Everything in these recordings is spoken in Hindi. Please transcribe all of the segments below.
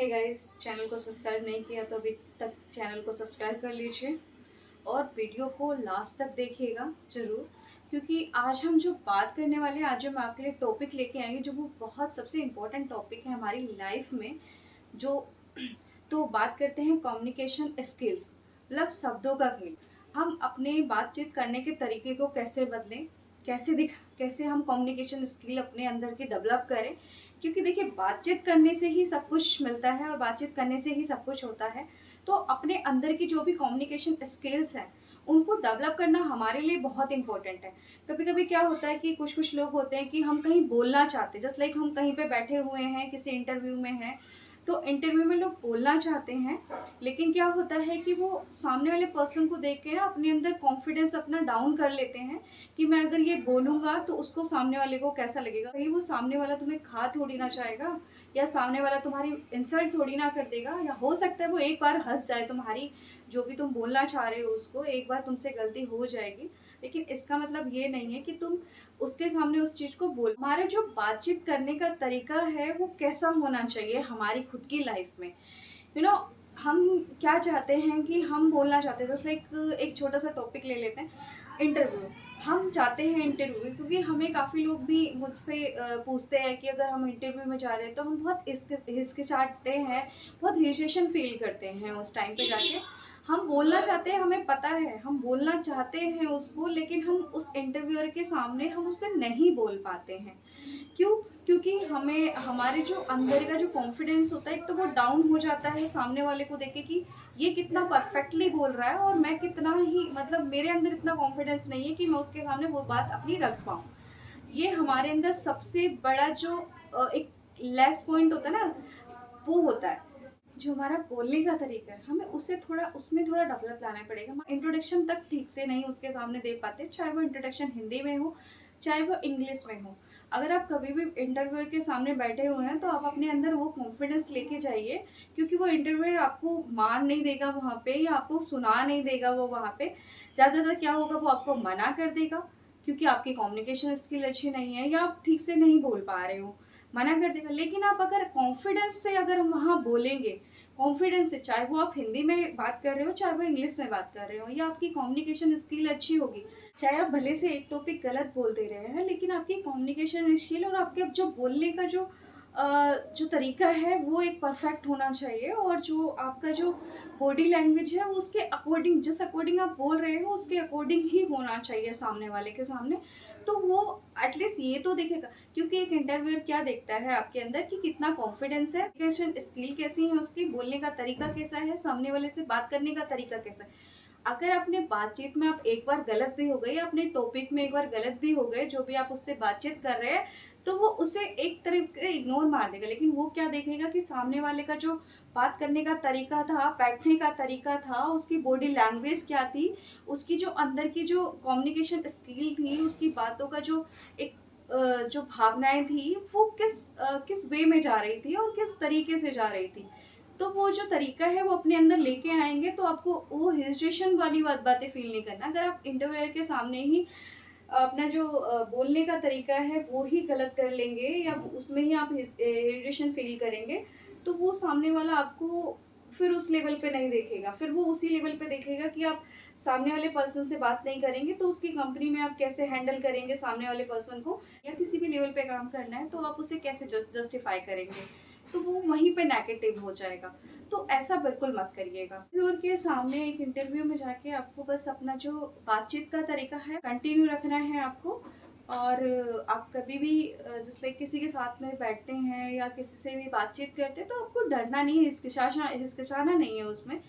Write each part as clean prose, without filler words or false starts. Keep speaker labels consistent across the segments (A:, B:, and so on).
A: हे गाइस, चैनल को सब्सक्राइब नहीं किया तो अभी तक चैनल को सब्सक्राइब कर लीजिए और वीडियो को लास्ट तक देखिएगा ज़रूर, क्योंकि आज हम जो बात करने वाले हैं, आज जो मैं आपके लिए टॉपिक लेके आई हूँ, जो वो बहुत सबसे इम्पोर्टेंट टॉपिक है हमारी लाइफ में। जो तो बात करते हैं कम्युनिकेशन स्किल्स, मतलब शब्दों का खेल। हम अपने बातचीत करने के तरीके को कैसे बदलें, कैसे हम कम्युनिकेशन स्किल अपने अंदर की डेवलप करें। क्योंकि देखिए, बातचीत करने से ही सब कुछ मिलता है और बातचीत करने से ही सब कुछ होता है। तो अपने अंदर की जो भी कम्युनिकेशन स्किल्स हैं, उनको डेवलप करना हमारे लिए बहुत इंपॉर्टेंट है। कभी कभी क्या होता है कि कुछ कुछ लोग होते हैं कि हम कहीं बोलना चाहते हैं, जस्ट लाइक हम कहीं पे बैठे हुए हैं, किसी इंटरव्यू में हैं, तो इंटरव्यू में लोग बोलना चाहते हैं, लेकिन क्या होता है कि वो सामने वाले पर्सन को देख के ना अपने अंदर कॉन्फिडेंस अपना डाउन कर लेते हैं कि मैं अगर ये बोलूँगा तो उसको सामने वाले को कैसा लगेगा, कहीं वो सामने वाला तुम्हें खा थोड़ी ना चाहेगा, या सामने वाला तुम्हारी इंसल्ट थोड़ी ना कर देगा, या हो सकता है वो एक बार हंस जाए, तुम्हारी जो भी तुम बोलना चाह रहे हो उसको एक बार तुमसे गलती हो जाएगी, लेकिन इसका मतलब ये नहीं है कि तुम उसके सामने उस चीज़ को बोल। हमारे जो बातचीत करने का तरीका है वो कैसा होना चाहिए हमारी खुद की लाइफ में। यू नो हम क्या चाहते हैं कि हम बोलना चाहते हैं, जैसे एक छोटा सा टॉपिक ले लेते हैं, इंटरव्यू। हम चाहते हैं इंटरव्यू, क्योंकि हमें काफ़ी लोग भी मुझसे पूछते हैं कि अगर हम इंटरव्यू में जा रहे हैं तो हम बहुत हिचकिचाते हैं, बहुत हेजिटेशन फील करते हैं उस टाइम पे जाके। हम बोलना चाहते हैं, हमें पता है हम बोलना चाहते हैं उसको, लेकिन हम उस इंटरव्यूअर के सामने हम उससे नहीं बोल पाते हैं। क्यों? क्योंकि हमें हमारे जो अंदर का जो कॉन्फिडेंस होता है, एक तो वो डाउन हो जाता है सामने वाले को देख के कि ये कितना परफेक्टली बोल रहा है और मैं कितना ही, मतलब मेरे अंदर इतना कॉन्फिडेंस नहीं है कि मैं उसके सामने वो बात अपनी रख पाऊँ। ये हमारे अंदर सबसे बड़ा जो एक लेस पॉइंट होता है ना, वो होता है। जो हमारा बोलने का तरीका है, हमें उसे थोड़ा उसमें थोड़ा डेवलप लाना पड़ेगा। हम इंट्रोडक्शन तक ठीक से नहीं उसके सामने दे पाते, चाहे वो इंट्रोडक्शन हिंदी में हो, चाहे वो इंग्लिश में हो। अगर आप कभी भी इंटरव्यूअर के सामने बैठे हुए हैं तो आप अपने अंदर वो कॉन्फिडेंस लेके जाइए, क्योंकि वो इंटरव्यूअर आपको मार नहीं देगा वहाँ पे, या आपको सुना नहीं देगा वो वहाँ पे। ज़्यादा से ज़्यादा क्या होगा, वो आपको मना कर देगा, क्योंकि आपकी कम्युनिकेशन स्किल अच्छी नहीं है या आप ठीक से नहीं बोल पा रहे हो, मना कर देगा। लेकिन आप अगर कॉन्फिडेंस से अगर वहाँ बोलेंगे, कॉन्फिडेंस से, चाहे वो आप हिंदी में बात कर रहे हो, चाहे वो इंग्लिश में बात कर रहे हो, या आपकी कम्युनिकेशन स्किल अच्छी होगी, चाहे आप भले से एक टॉपिक गलत बोल दे रहे हैं, लेकिन आपकी कम्युनिकेशन स्किल और आपके जो बोलने का जो तरीका है वो एक परफेक्ट होना चाहिए, और जो आपका जो बॉडी लैंग्वेज है वो उसके अकॉर्डिंग, जिस अकॉर्डिंग आप बोल रहे हो उसके अकॉर्डिंग ही होना चाहिए सामने वाले के सामने। तो वो एटलीस्ट ये तो देखेगा, क्योंकि एक इंटरव्यूअर क्या देखता है आपके अंदर कि कितना कॉन्फिडेंस है, कम्युनिकेशन स्किल कैसी है उसकी, बोलने का तरीका कैसा है, सामने वाले से बात करने का तरीका कैसा है। अगर अपने बातचीत में आप एक बार गलत भी हो गए, अपने टॉपिक में एक बार गलत भी हो गए, जो भी आप उससे बातचीत कर रहे हैं, तो वो उसे एक तरफ इग्नोर मार देगा, लेकिन वो क्या देखेगा कि सामने वाले का जो बात करने का तरीका था, बैठने का तरीका था, उसकी बॉडी लैंग्वेज क्या थी, उसकी जो अंदर की जो कम्युनिकेशन स्किल थी, उसकी बातों का जो एक जो भावनाएं थी, वो किस वे में जा रही थी और किस तरीके से जा रही थी। तो वो जो तरीका है वो अपने अंदर लेके आएंगे, तो आपको वो हेजिटेशन वाली बातें फील नहीं करना। अगर आप इंटरव्यूअर के सामने ही अपना जो बोलने का तरीका है वो ही गलत कर लेंगे, या उसमें ही आप हेजिटेशन फील करेंगे, तो वो सामने वाला आपको फिर उस लेवल पे नहीं देखेगा, फिर वो उसी लेवल पे देखेगा कि आप सामने वाले पर्सन से बात नहीं करेंगे, तो उसकी कंपनी में आप कैसे हैंडल करेंगे सामने वाले पर्सन को, या किसी भी लेवल पे काम करना है तो आप उसे कैसे जस्टिफाई करेंगे, तो वो वहीं पे नेगेटिव हो जाएगा। तो ऐसा बिल्कुल मत करिएगा। इंटरव्यूअर के सामने एक इंटरव्यू में जाके आपको बस अपना जो बातचीत का तरीका है कंटिन्यू रखना है आपको। और आप कभी भी जैसे लाइक किसी के साथ में बैठते हैं या किसी से भी बातचीत करते हैं, तो आपको डरना नहीं है, हिचकिचाना नहीं है उसमें,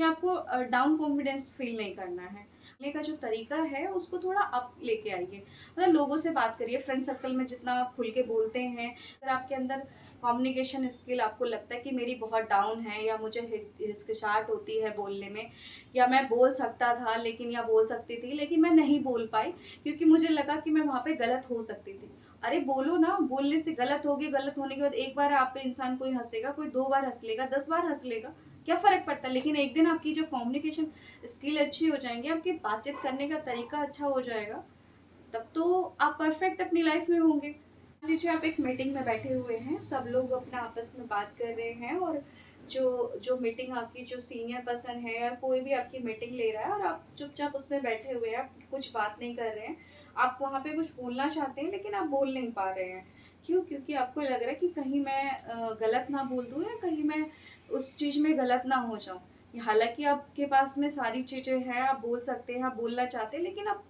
A: या आपको डाउन कॉन्फिडेंस फील नहीं करना है। बोलने का जो तरीका है उसको थोड़ा अप लेके आइए, मतलब लोगों से बात करिए, फ्रेंड सर्कल में जितना आप खुल के बोलते हैं। अगर आपके अंदर कम्युनिकेशन स्किल आपको लगता है कि मेरी बहुत डाउन है, या मुझे हिचकिचाहट होती है बोलने में, या मैं बोल सकता था लेकिन, या बोल सकती थी लेकिन मैं नहीं बोल पाई क्योंकि मुझे लगा कि मैं वहाँ पे गलत हो सकती थी। अरे बोलो ना, बोलने से गलत हो गई, गलत होने के बाद एक बार आप पे इंसान कोई हंसेगा, कोई 2 बार हंस लेगा, 10 बार हंस लेगा, क्या फ़र्क पड़ता है। लेकिन एक दिन आपकी जो कम्युनिकेशन स्किल अच्छी हो जाएंगी, आपकी बातचीत करने का तरीका अच्छा हो जाएगा, तब तो आप परफेक्ट अपनी लाइफ में होंगे। मान लीजिए आप एक मीटिंग में बैठे हुए हैं, सब लोग अपना आपस में बात कर रहे हैं, और जो जो मीटिंग आपकी जो सीनियर पर्सन है या कोई भी आपकी मीटिंग ले रहा है और आप चुपचाप उसमें बैठे हुए हैं, आप कुछ बात नहीं कर रहे हैं, आप वहाँ पे कुछ बोलना चाहते हैं लेकिन आप बोल नहीं पा रहे हैं। क्यों? क्योंकि आपको लग रहा है कि कहीं मैं गलत ना बोल दूँ या कहीं मैं उस चीज़ में गलत ना हो जाऊँ। हालाँकि आपके पास में सारी चीज़ें हैं, आप बोल सकते हैं, आप बोलना चाहते हैं, लेकिन आप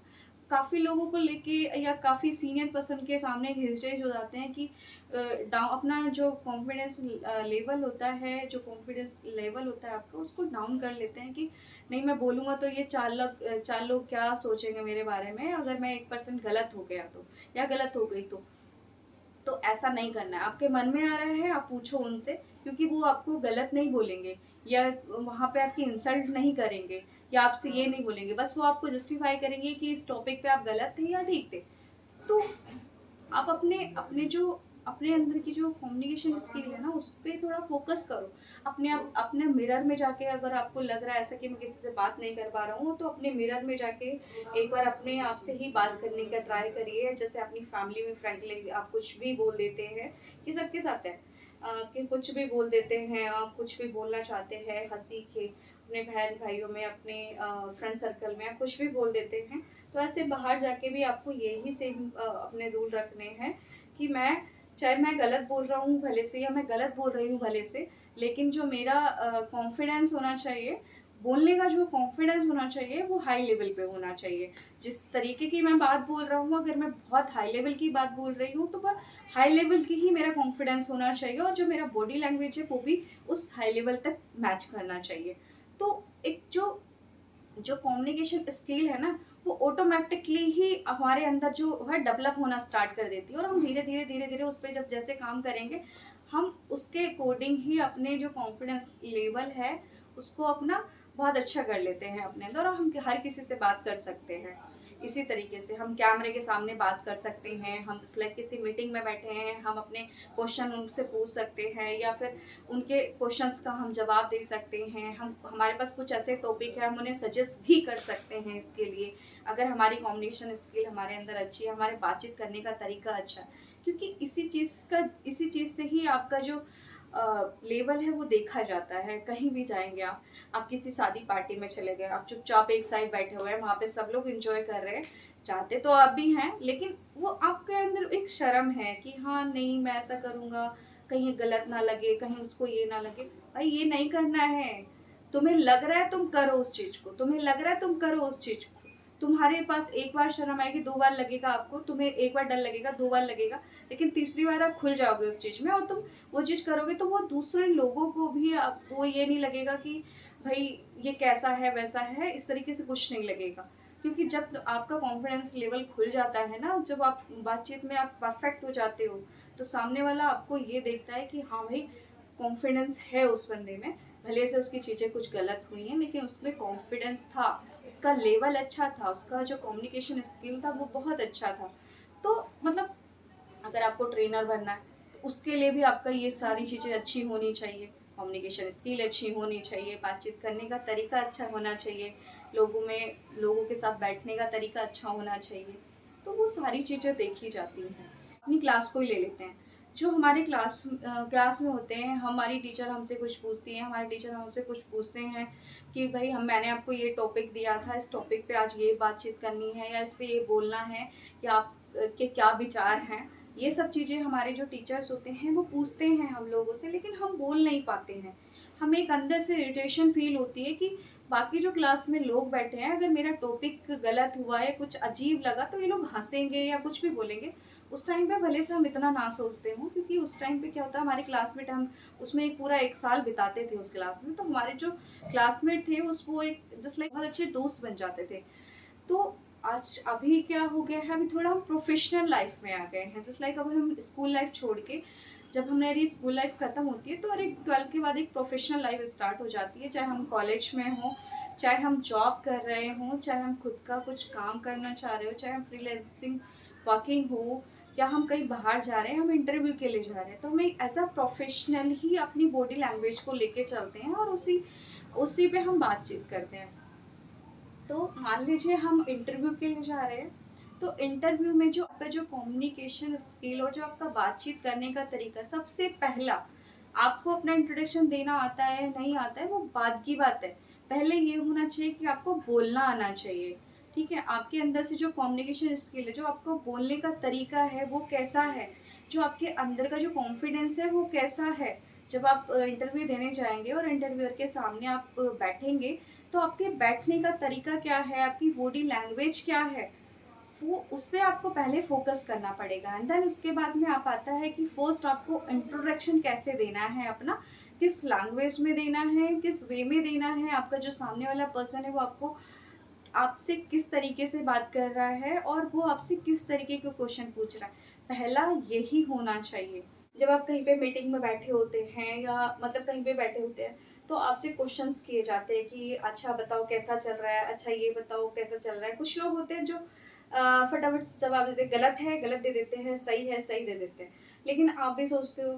A: काफ़ी लोगों को लेके या काफ़ी सीनियर पर्सन के सामने हेजिटेट हो जाते हैं कि डाउन अपना जो कॉन्फिडेंस लेवल होता है, जो कॉन्फिडेंस लेवल होता है आपका, उसको डाउन कर लेते हैं कि नहीं मैं बोलूँगा तो ये 4 लोग क्या सोचेंगे मेरे बारे में अगर मैं 1% गलत हो गया तो या गलत हो गई तो ऐसा नहीं करना है। आपके मन में आ रहा है आप पूछो उनसे, क्योंकि वो आपको गलत नहीं बोलेंगे या वहाँ पे आपकी इंसल्ट नहीं करेंगे या आपसे ये नहीं बोलेंगे, बस वो आपको जस्टिफाई करेंगे कि इस टॉपिक पे आप गलत थे या ठीक थे। तो आप अपने अपने जो अपने अंदर की जो कम्युनिकेशन स्किल है ना उस पे थोड़ा फोकस करो। आप अपने मिरर में जाके अगर आपको लग रहा है ऐसा कि मैं किसी से बात नहीं कर पा रहा हूँ, तो अपने मिरर में जाके एक बार अपने आप से ही बात करने का ट्राई करिए। जैसे अपनी फैमिली में फ्रैंकली आप कुछ भी बोल देते हैं, कि सबके साथ है कि कुछ भी बोल देते हैं, आप कुछ भी बोलना चाहते हैं हंसी के, अपने बहन भाइयों में, अपने फ्रेंड सर्कल में आप कुछ भी बोल देते हैं। तो ऐसे बाहर जाके भी आपको यही सेम अपने रूल रखने हैं कि मैं चाहे मैं गलत बोल रहा हूँ भले से या मैं गलत बोल रही हूँ भले से, लेकिन जो मेरा कॉन्फिडेंस होना चाहिए, बोलने का जो कॉन्फिडेंस होना चाहिए वो हाई लेवल पे होना चाहिए। जिस तरीके की मैं बात बोल रहा हूँ, अगर मैं बहुत हाई लेवल की बात बोल रही हूँ तो वह हाई लेवल की ही मेरा कॉन्फिडेंस होना चाहिए और जो मेरा बॉडी लैंग्वेज है वो भी उस हाई लेवल तक मैच करना चाहिए। तो एक जो जो कम्युनिकेशन स्किल है ना वो ऑटोमेटिकली ही हमारे अंदर जो है डेवलप होना स्टार्ट कर देती है और हम धीरे धीरे उस पर जब जैसे काम करेंगे हम उसके अकॉर्डिंग ही अपने जो कॉन्फिडेंस लेवल है उसको अपना बहुत अच्छा कर लेते हैं अपने अंदर और हम हर किसी से बात कर सकते हैं। इसी तरीके से हम कैमरे के सामने बात कर सकते हैं, हम जैसे लाइक किसी मीटिंग में बैठे हैं हम अपने क्वेश्चन उनसे पूछ सकते हैं या फिर उनके क्वेश्चंस का हम जवाब दे सकते हैं। हम हमारे पास कुछ ऐसे टॉपिक है हम उन्हें सजेस्ट भी कर सकते हैं इसके लिए, अगर हमारी कम्युनिकेशन स्किल हमारे अंदर अच्छी है, हमारे बातचीत करने का तरीका अच्छा है। क्योंकि इसी चीज़ से ही आपका जो लेवल है वो देखा जाता है। कहीं भी जाएंगे आप किसी शादी पार्टी में चले गए, आप चुपचाप एक साइड बैठे हुए हैं, वहाँ पे सब लोग एंजॉय कर रहे हैं, चाहते तो आप भी हैं लेकिन वो आपके अंदर एक शर्म है कि हाँ नहीं मैं ऐसा करूँगा, कहीं गलत ना लगे, कहीं उसको ये ना लगे। भाई ये नहीं करना है। तुम्हें लग रहा है तुम करो उस चीज को, तुम्हें लग रहा है तुम करो उस चीज को। तुम्हारे पास एक बार शर्म आएगी, 2 बार लगेगा आपको, तुम्हें एक बार डर लगेगा, 2 बार लगेगा, लेकिन तीसरी बार आप खुल जाओगे उस चीज में और तुम वो चीज करोगे तो वो दूसरे लोगों को भी वो ये नहीं लगेगा कि भाई ये कैसा है वैसा है, इस तरीके से कुछ नहीं लगेगा। क्योंकि जब आपका कॉन्फिडेंस लेवल खुल जाता है ना, जब आप बातचीत में आप परफेक्ट हो जाते हो, तो सामने वाला आपको ये देखता है कि हाँ भाई कॉन्फिडेंस है उस बंदे में, भले से उसकी चीज़ें कुछ गलत हुई हैं लेकिन उसमें कॉन्फिडेंस था, उसका लेवल अच्छा था, उसका जो कम्युनिकेशन स्किल था वो बहुत अच्छा था। तो मतलब अगर आपको ट्रेनर बनना है तो उसके लिए भी आपका ये सारी चीज़ें अच्छी होनी चाहिए, कम्युनिकेशन स्किल अच्छी होनी चाहिए, बातचीत करने का तरीका अच्छा होना चाहिए, लोगों के साथ बैठने का तरीका अच्छा होना चाहिए। तो वो सारी चीज़ें देखी जाती हैं। अपनी क्लास को ही ले लेते हैं, जो हमारे क्लास में होते हैं, हमारी टीचर हमसे कुछ पूछती हैं, हमारे टीचर हमसे कुछ पूछते हैं कि भाई हम मैंने आपको ये टॉपिक दिया था, इस टॉपिक पे आज ये बातचीत करनी है या इस पे ये बोलना है या आप के क्या विचार हैं। ये सब चीज़ें हमारे जो टीचर्स होते हैं वो पूछते हैं हम लोगों से, लेकिन हम बोल नहीं पाते हैं। हमें एक अंदर से इरिटेशन फील होती है कि बाकी जो क्लास में लोग बैठे हैं, अगर मेरा टॉपिक गलत हुआ है, कुछ अजीब लगा तो ये लोग हंसेंगे या कुछ भी बोलेंगे। उस टाइम पे भले से हम इतना ना सोचते हों, क्योंकि उस टाइम पे क्या होता है हमारे क्लासमेट, हम उसमें एक पूरा 1 साल बिताते थे उस क्लास में, तो हमारे जो क्लासमेट थे उस वो एक जस्ट लाइक बहुत अच्छे दोस्त बन जाते थे। तो आज अभी क्या हो गया है, अभी थोड़ा हम प्रोफेशनल लाइफ में आ गए हैं, जस्ट लाइक अब हम स्कूल लाइफ छोड़ के, जब हमारी स्कूल लाइफ खत्म होती है तो और एक 12th के बाद एक प्रोफेशनल लाइफ स्टार्ट हो जाती है। चाहे हम कॉलेज में हों, चाहे हम जॉब कर रहे हों, चाहे हम खुद का कुछ काम करना चाह रहे हो, चाहे हम फ्रीलैंसिंग वर्किंग हो या हम कहीं बाहर जा रहे हैं, हम इंटरव्यू के लिए जा रहे हैं, तो हमें एज अ प्रोफेशनल ही अपनी बॉडी लैंग्वेज को लेके चलते हैं और उसी उसी पे हम बातचीत करते हैं। तो मान लीजिए हम इंटरव्यू के लिए जा रहे हैं, तो इंटरव्यू में जो आपका जो कम्युनिकेशन स्किल और जो आपका बातचीत करने का तरीका, सबसे पहला आपको अपना इंट्रोडक्शन देना आता है नहीं आता है वो बाद की बात है। पहले ये होना चाहिए कि आपको बोलना आना चाहिए, ठीक है? आपके अंदर से जो कम्युनिकेशन स्किल है, जो आपको बोलने का तरीका है वो कैसा है, जो आपके अंदर का जो कॉन्फिडेंस है वो कैसा है। जब आप इंटरव्यू देने जाएँगे और इंटरव्यूअर के सामने आप बैठेंगे, तो आपके बैठने का तरीका क्या है, आपकी बॉडी लैंग्वेज क्या है, वो उस पे आपको पहले फ़ोकस करना पड़ेगा एंड देन उसके बाद में आप आता है कि फर्स्ट आपको इंट्रोडक्शन कैसे देना है अपना, किस लैंग्वेज में देना है, किस वे में देना है, आपका जो सामने वाला पर्सन है वो आपको आपसे किस तरीके से बात कर रहा है और वो आपसे किस तरीके के क्वेश्चन पूछ रहा है। पहला यही होना चाहिए। जब आप कहीं पे मीटिंग में बैठे होते हैं या मतलब कहीं पे बैठे होते हैं, तो आपसे क्वेश्चन्स किए जाते हैं कि अच्छा बताओ कैसा चल रहा है? अच्छा ये बताओ कैसा चल रहा है? कुछ लोग होते हैं जो फटाफट से जवाब देते हैं, गलत है, गलत दे देते हैं, सही है, सही दे देते हैं। लेकिन आप भी सोचते हो,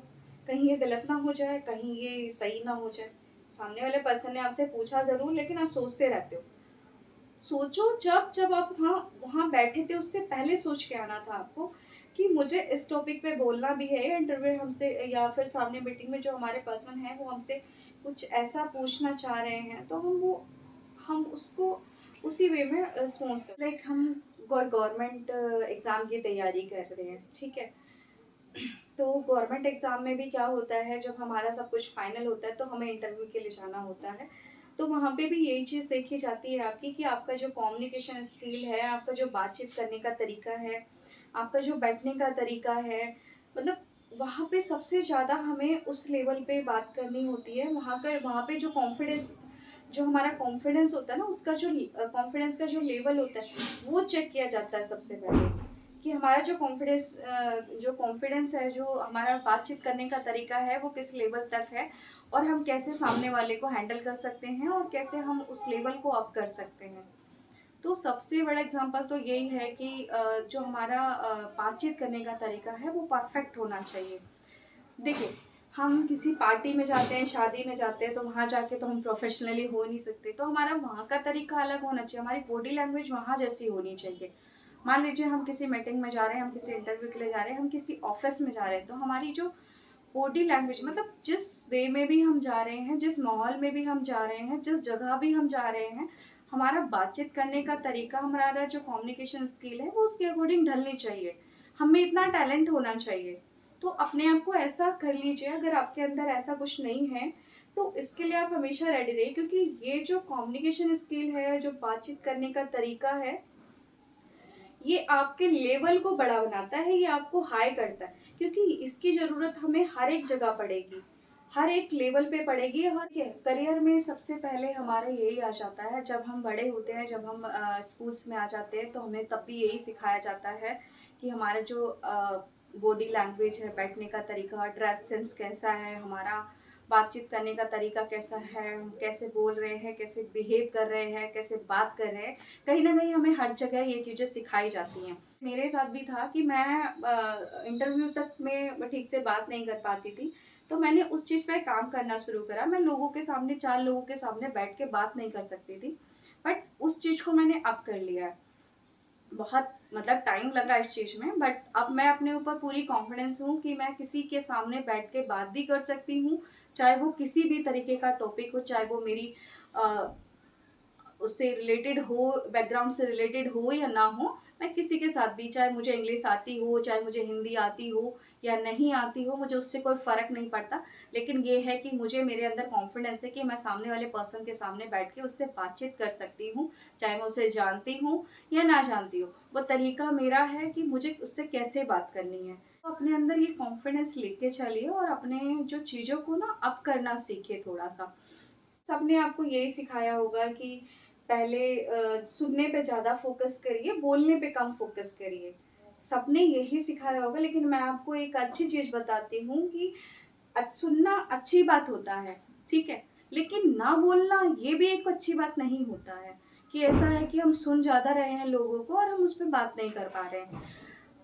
A: कहीं ये गलत ना हो जाए, कहीं ये सही ना हो जाए। सामने वाले पर्सन ने आपसे पूछा ज़रूर लेकिन आप सोचते रहते हो। सोचो जब जब आप वहाँ वहाँ बैठे थे उससे पहले सोच के आना था आपको कि मुझे इस टॉपिक पे बोलना भी है या इंटरव्यू हमसे या फिर सामने मीटिंग में जो हमारे पर्सन है वो हमसे कुछ ऐसा पूछना चाह रहे हैं तो हम उसको उसी वे में रिस्पॉन्स कर लाइक हम कोई गवर्नमेंट एग्ज़ाम की तैयारी कर रहे हैं, ठीक है? तो गवर्नमेंट एग्ज़ाम में भी क्या होता है जब हमारा सब कुछ फाइनल होता है तो हमें इंटरव्यू के लिए जाना होता है। तो वहाँ पे भी यही चीज़ देखी जाती है आपकी कि आपका जो कम्युनिकेशन स्किल है, आपका जो बातचीत करने का तरीका है, आपका जो बैठने का तरीका है, मतलब वहाँ पे सबसे ज़्यादा हमें उस लेवल पे बात करनी होती है। वहाँ पे जो हमारा कॉन्फिडेंस होता है ना उसका जो कॉन्फिडेंस का जो लेवल होता है, वो चेक किया जाता है सबसे पहले। कि हमारा जो कॉन्फिडेंस है, जो हमारा बातचीत करने का तरीका है, वो किस लेवल तक है और हम कैसे सामने वाले को हैंडल कर सकते हैं और कैसे हम उस लेवल को अप कर सकते हैं। तो सबसे बड़ा एग्ज़ाम्पल तो यही है कि जो हमारा बातचीत करने का तरीका है, वो परफेक्ट होना चाहिए। देखिए, हम किसी पार्टी में जाते हैं, शादी में जाते हैं, तो वहाँ जाके तो हम प्रोफ़ेशनली हो नहीं सकते, तो हमारा वहाँ का तरीका अलग होना चाहिए, हमारी बॉडी लैंग्वेज वहाँ जैसी होनी चाहिए। मान लीजिए हम किसी मीटिंग में जा रहे हैं, हम किसी इंटरव्यू के लिए जा रहे हैं, हम किसी ऑफ़िस में जा रहे हैं, तो हमारी जो बॉडी लैंग्वेज मतलब जिस वे में भी हम जा रहे हैं, जिस माहौल में भी हम जा रहे हैं, जिस जगह भी हम जा रहे हैं, हमारा बातचीत करने का तरीका, हमारा जो कम्युनिकेशन स्किल है, वो उसके अकॉर्डिंग ढलनी चाहिए। हमें इतना टैलेंट होना चाहिए। तो अपने आप को ऐसा कर लीजिए, अगर आपके अंदर ऐसा कुछ नहीं है, तो इसके लिए आप हमेशा रेडी रहिए क्योंकि ये जो कम्युनिकेशन स्किल है, जो बातचीत करने का तरीका है, ये आपके लेवल को बड़ा बनाता है, ये आपको हाई करता है क्योंकि इसकी ज़रूरत हमें हर एक जगह पड़ेगी, हर एक लेवल पे पड़ेगी और ये करियर में सबसे पहले हमारा यही आ जाता है जब हम बड़े होते हैं, जब हम स्कूल्स में आ जाते हैं तो हमें तब भी यही सिखाया जाता है कि हमारा जो बॉडी लैंग्वेज है, बैठने का तरीका, ड्रेस सेंस कैसा है, हमारा बातचीत करने का तरीका कैसा है, हम कैसे बोल रहे हैं, कैसे बिहेव कर रहे हैं, कैसे बात कर रहे हैं, कहीं न कहीं हमें हर जगह ये चीज़ें सिखाई जाती हैं। मेरे साथ भी था कि मैं इंटरव्यू तक में ठीक से बात नहीं कर पाती थी, तो मैंने उस चीज़ पे काम करना शुरू करा। मैं लोगों के सामने 4 लोगों के सामने बैठ के बात नहीं कर सकती थी, बट उस चीज़ को मैंने अब कर लिया है। बहुत मतलब टाइम लगा इस चीज़ में बट अब मैं अपने ऊपर पूरी कॉन्फिडेंस हूँ कि मैं किसी के सामने बैठ के बात भी कर सकती हूँ, चाहे वो किसी भी तरीके का टॉपिक हो, चाहे वो मेरी अ, उससे रिलेटेड हो, बैकग्राउंड से रिलेटेड हो या ना हो, मैं किसी के साथ भी चाहे मुझे इंग्लिश आती हो, चाहे मुझे हिंदी आती हो या नहीं आती हो, मुझे उससे कोई फ़र्क नहीं पड़ता। लेकिन ये है कि मुझे मेरे अंदर कॉन्फिडेंस है कि मैं सामने वाले पर्सन के सामने बैठ के उससे बातचीत कर सकती हूँ, चाहे मैं उसे जानती हूँ या ना जानती हूँ। वो तरीका मेरा है कि मुझे उससे कैसे बात करनी है। तो अपने अंदर ये कॉन्फिडेंस लेके चलिए और अपने जो चीज़ों को ना अप करना सीखिए थोड़ा-सा। सबने आपको यही सिखाया होगा कि पहले सुनने पे ज़्यादा फ़ोकस करिए, बोलने पे कम फ़ोकस करिए। सबने यही सिखाया होगा लेकिन मैं आपको एक अच्छी चीज़ बताती हूँ कि सुनना अच्छी बात होता है, ठीक है? लेकिन ना बोलना ये भी एक अच्छी बात नहीं होता है, कि ऐसा है कि हम सुन ज़्यादा रहे हैं लोगों को और हम उस पे बात नहीं कर पा रहे हैं।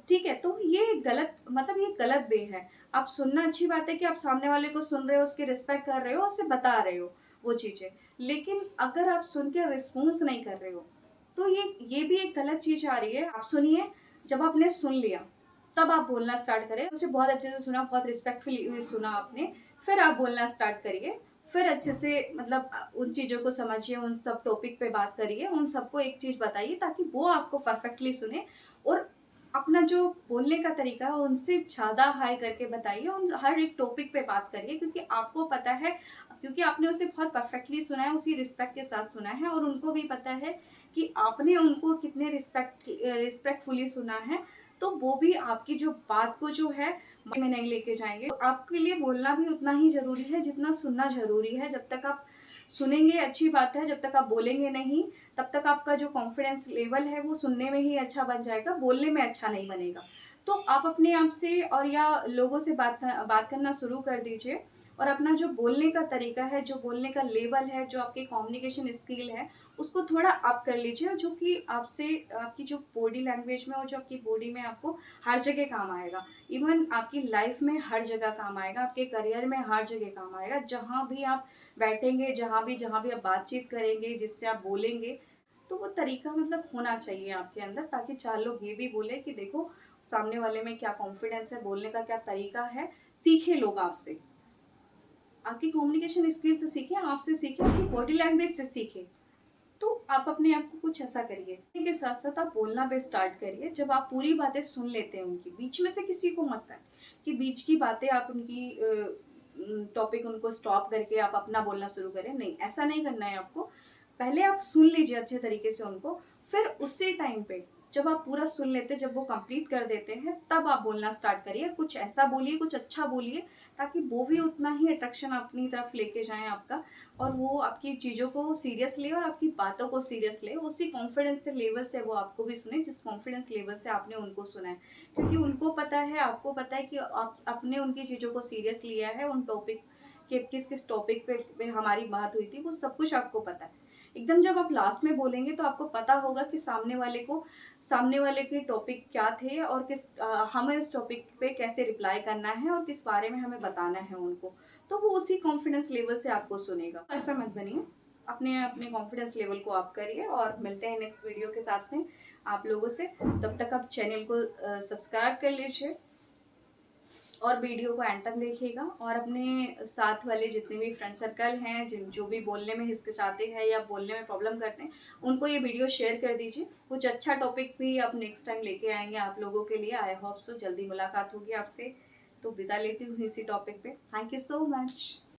A: ठीक है, तो ये गलत मतलब ये गलत वे है। आप सुनना अच्छी बात है कि आप सामने वाले को सुन रहे हो, उसकी रिस्पेक्ट कर रहे हो, उसे बता रहे हो वो चीज़ें। लेकिन अगर आप सुन के रिस्पॉन्स नहीं कर रहे हो, तो ये भी एक गलत चीज़ आ रही है। आप सुनिए, जब आपने सुन लिया, तब आप बोलना स्टार्ट करें। उसे बहुत अच्छे से सुना, बहुत रिस्पेक्टफुली सुना आपने, फिर आप बोलना स्टार्ट करिए। फिर अच्छे से मतलब उन चीज़ों को समझिए, उन सब टॉपिक पे बात करिए, उन सबको एक चीज़ बताइए ताकि वो आपको परफेक्टली सुने। और अपना जो बोलने का तरीका है उनसे ज़्यादा हाई करके बताइए, उन हर एक टॉपिक पे बात करिए, क्योंकि आपको पता है, क्योंकि आपने उसे बहुत परफेक्टली सुना है, उसी रिस्पेक्ट के साथ सुना है, और उनको भी पता है कि आपने उनको कितने रिस्पेक्टफुली सुना है। तो वो भी आपकी जो बात को जो है में नहीं लेके जाएंगे। तो आपके लिए बोलना भी उतना ही ज़रूरी है जितना सुनना ज़रूरी है। जब तक आप सुनेंगे अच्छी बात है, जब तक आप बोलेंगे नहीं, तब तक आपका जो कॉन्फिडेंस लेवल है वो सुनने में ही अच्छा बन जाएगा, बोलने में अच्छा नहीं बनेगा। तो आप अपने आप से और या लोगों से बात करना शुरू कर दीजिए, और अपना जो बोलने का तरीका है, जो बोलने का लेवल है, जो आपकी कम्युनिकेशन स्किल है, उसको थोड़ा अप कर लीजिए, जो कि आपसे आपकी जो बॉडी लैंग्वेज में और जो आपकी बॉडी में आपको हर जगह काम आएगा। इवन आपकी लाइफ में हर जगह काम आएगा, आपके करियर में हर जगह काम आएगा। जहाँ भी आप बैठेंगे, जहाँ भी आप बातचीत करेंगे, जिससे आप बोलेंगे, तो वो तरीका मतलब होना चाहिए आपके अंदर, ताकि 4 लोग ये भी बोले कि देखो सामने वाले में क्या कॉन्फिडेंस है, बोलने का क्या तरीका है। सीखे लोग आपसे, आपकी कम्युनिकेशन स्किल से सीखे, आपसे सीखे, आपकी बॉडी लैंग्वेज से सीखे। तो आप अपने आप को कुछ ऐसा करिए के साथ साथ आप बोलना भी स्टार्ट करिए। जब आप पूरी बातें सुन लेते हैं उनकी, बीच में से किसी को मत काट कि बीच की बातें आप उनकी टॉपिक उनको स्टॉप करके आप अपना बोलना शुरू करें। नहीं, ऐसा नहीं करना है आपको। पहले आप सुन लीजिए अच्छे तरीके से उनको, फिर उसी टाइम पे जब आप पूरा सुन लेते, जब वो कंप्लीट कर देते हैं, तब आप बोलना स्टार्ट करिए। कुछ ऐसा बोलिए, कुछ अच्छा बोलिए, ताकि वो भी उतना ही अट्रैक्शन अपनी तरफ लेके जाएं आपका, और वो आपकी चीज़ों को सीरियस ले और आपकी बातों को सीरियस ले। उसी कॉन्फिडेंस से लेवल से वो आपको भी सुने जिस कॉन्फिडेंस लेवल से आपने उनको सुना है, क्योंकि उनको पता है, आपको पता है कि आप आपने उनकी चीज़ों को सीरियस लिया है। उन टॉपिक के किस किस टॉपिक पे हमारी बात हुई थी, वो सब कुछ आपको पता है। एकदम जब आप लास्ट में बोलेंगे तो आपको पता होगा कि सामने वाले के टॉपिक क्या थे, और हमें उस टॉपिक पे कैसे रिप्लाई करना है और किस बारे में हमें बताना है उनको। तो वो उसी कॉन्फिडेंस लेवल से आपको सुनेगा। ऐसा मत बनिए, अपने अपने कॉन्फिडेंस लेवल को आप करिए, और मिलते हैं नेक्स्ट वीडियो के साथ में आप लोगों से। तब तक आप चैनल को सब्सक्राइब कर लीजिए और वीडियो को एंड तक देखिएगा, और अपने साथ वाले जितने भी फ्रेंड सर्कल हैं जिन जो भी बोलने में हिचकिचाते हैं या बोलने में प्रॉब्लम करते हैं, उनको ये वीडियो शेयर कर दीजिए। कुछ अच्छा टॉपिक भी अब नेक्स्ट टाइम लेके आएंगे आप लोगों के लिए। आई होप सो जल्दी मुलाकात होगी आपसे। तो विदा लेती हूँ इसी टॉपिक पे। Thank you so much.